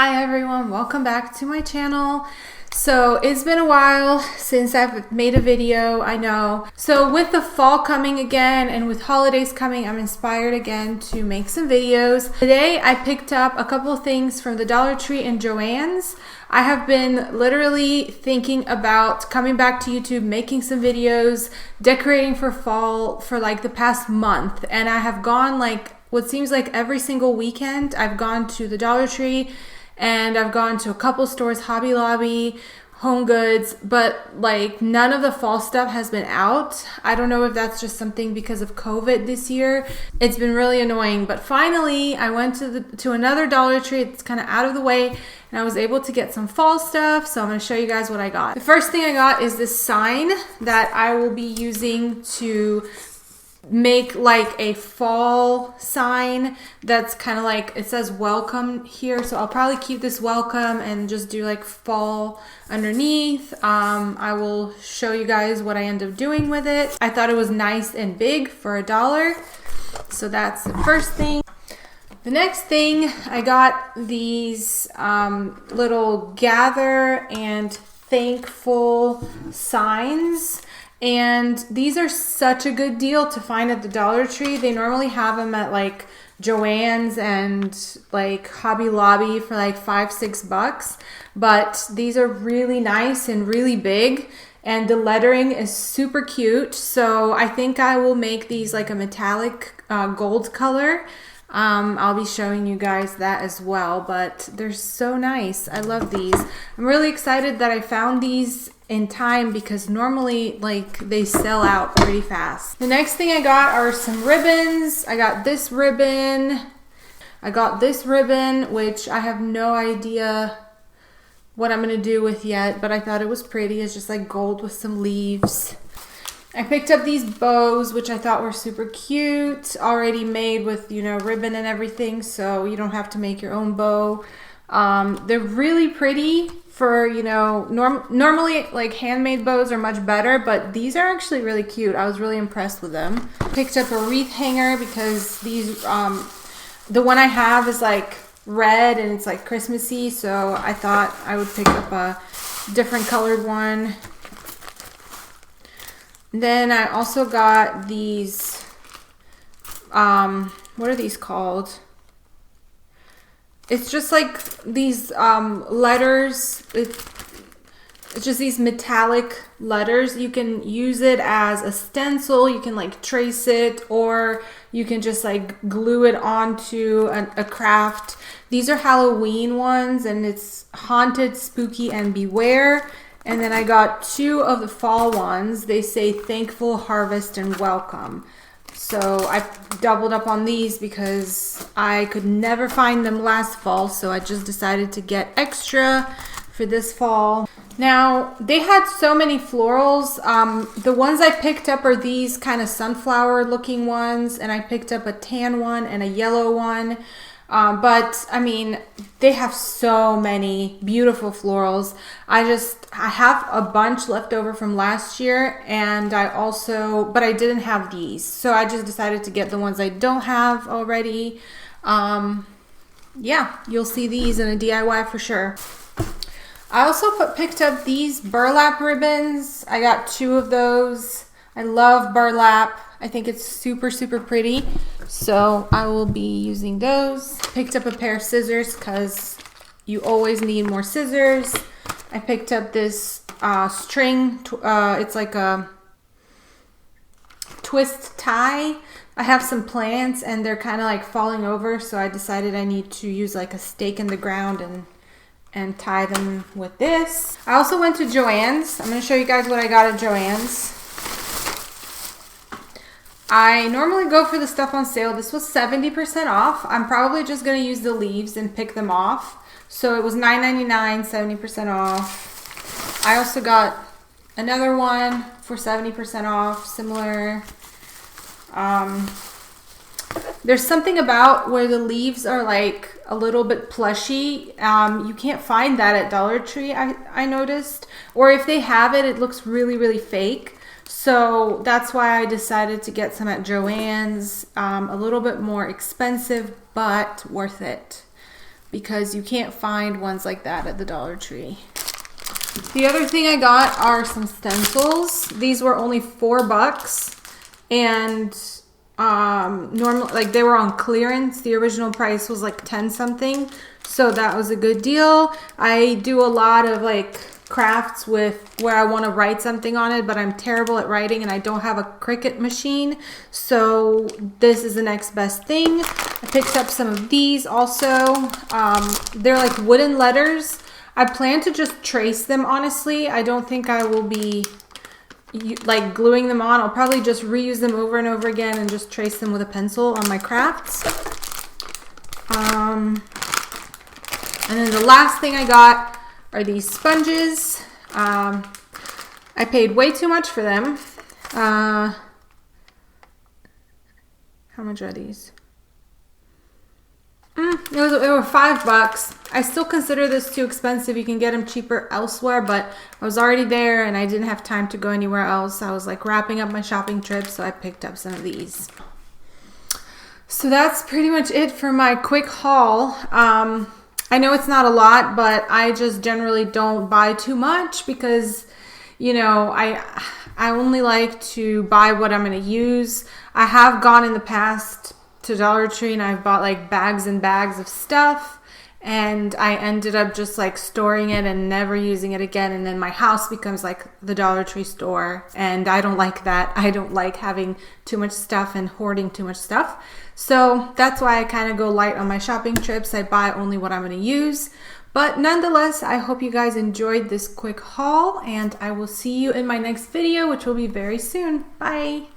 Hi everyone, welcome back to my channel. So it's been a while since I've made a video, I know. So with the fall coming again and with holidays coming, I'm inspired again to make some videos. Today I picked up a couple of things from the Dollar Tree and Joannes. I have been literally thinking about coming back to YouTube, making some videos, decorating for fall for like the past month. And I have gone like what seems like every single weekend. I've gone to the Dollar Tree and I've gone to a couple stores, Hobby Lobby, Home Goods, but like none of the fall stuff has been out. I don't know if that's just something because of COVID this year. It's been really annoying, but finally I went to another Dollar Tree. It's kind of out of the way and I was able to get some fall stuff. So I'm going to show you guys what I got. The first thing I got is this sign that I will be using to make like a fall sign that's kind of like, it says welcome here, so I'll probably keep this welcome and just do like fall underneath. I will show you guys what I end up doing with it. I thought it was nice and big for $1, so that's the first thing. The next thing, I got these little gather and thankful signs. And these are such a good deal to find at the Dollar Tree. They normally have them at like Joannes and like Hobby Lobby for like $5-6. But these are really nice and really big. And the lettering is super cute. So I think I will make these like a metallic gold color. I'll be showing you guys that as well, but they're so nice. I love these. I'm really excited that I found these in time because normally like they sell out pretty fast. The next thing I got are some ribbons. I got this ribbon. I got this ribbon, which I have no idea what I'm gonna do with yet, but I thought it was pretty. It's just like gold with some leaves. I picked up these bows, which I thought were super cute, already made with, you know, ribbon and everything, so you don't have to make your own bow. They're really pretty for, you know, normally like handmade bows are much better, but these are actually really cute. I was really impressed with them. Picked up a wreath hanger because these, the one I have is like red and it's like Christmassy, so I thought I would pick up a different colored one. Then I also got these, what are these called? It's just like these letters. It's just these metallic letters. You can use it as a stencil. You can like trace it, or you can just like glue it onto a craft. These are Halloween ones, and it's Haunted, Spooky, and Beware. And then I got 2 of the fall ones. They say Thankful, Harvest, and Welcome. So I doubled up on these because I could never find them last fall. So I just decided to get extra for this fall. Now, they had so many florals. The ones I picked up are these kind of sunflower looking ones. And I picked up a tan one and a yellow one. But I mean, they have so many beautiful florals. I have a bunch left over from last year, and but I didn't have these. So I just decided to get the ones I don't have already. Yeah, you'll see these in a DIY for sure. I also picked up these burlap ribbons. I got 2 of those. I love burlap. I think it's super, super pretty. So I will be using those. Picked up a pair of scissors because you always need more scissors. I picked up this string. It's like a twist tie. I have some plants and they're kind of like falling over. So I decided I need to use like a stake in the ground and tie them with this. I also went to Joannes. I'm going to show you guys what I got at Joannes. I normally go for the stuff on sale. This was 70% off. I'm probably just going to use the leaves and pick them off. So it was $9.99, 70% off. I also got another one for 70% off, similar. There's something about where the leaves are like a little bit plushy. You can't find that at Dollar Tree, I noticed. Or if they have it, it looks really, really fake. So that's why I decided to get some at Joann's. A little bit more expensive, but worth it. because you can't find ones like that at the Dollar Tree. The other thing I got are some stencils. These were only $4 and normally, like, they were on clearance. The original price was like 10 something, so that was a good deal. I do a lot of like crafts with where I want to write something on it, but I'm terrible at writing and I don't have a Cricut machine, so this is the next best thing. I picked up some of these also. They're like wooden letters. I plan to just trace them, honestly. I don't think I will be like gluing them on. I'll probably just reuse them over and over again and just trace them with a pencil on my crafts. And then the last thing I got are these sponges. I paid way too much for them. How much are these? It were $5. I still consider this too expensive. You can get them cheaper elsewhere, but I was already there and I didn't have time to go anywhere else. I was like wrapping up my shopping trip, so I picked up some of these. So that's pretty much it for my quick haul. I know it's not a lot, but I just generally don't buy too much because, you know, I only like to buy what I'm going to use. I have gone in the past to Dollar Tree and I've bought like bags and bags of stuff, and I ended up just like storing it and never using it again, and then my house becomes like the Dollar Tree store, and I don't like that. I don't like having too much stuff and hoarding too much stuff. So that's why I kind of go light on my shopping trips. I buy only what I'm going to use. But nonetheless, I hope you guys enjoyed this quick haul, and I will see you in my next video, which will be very soon. Bye!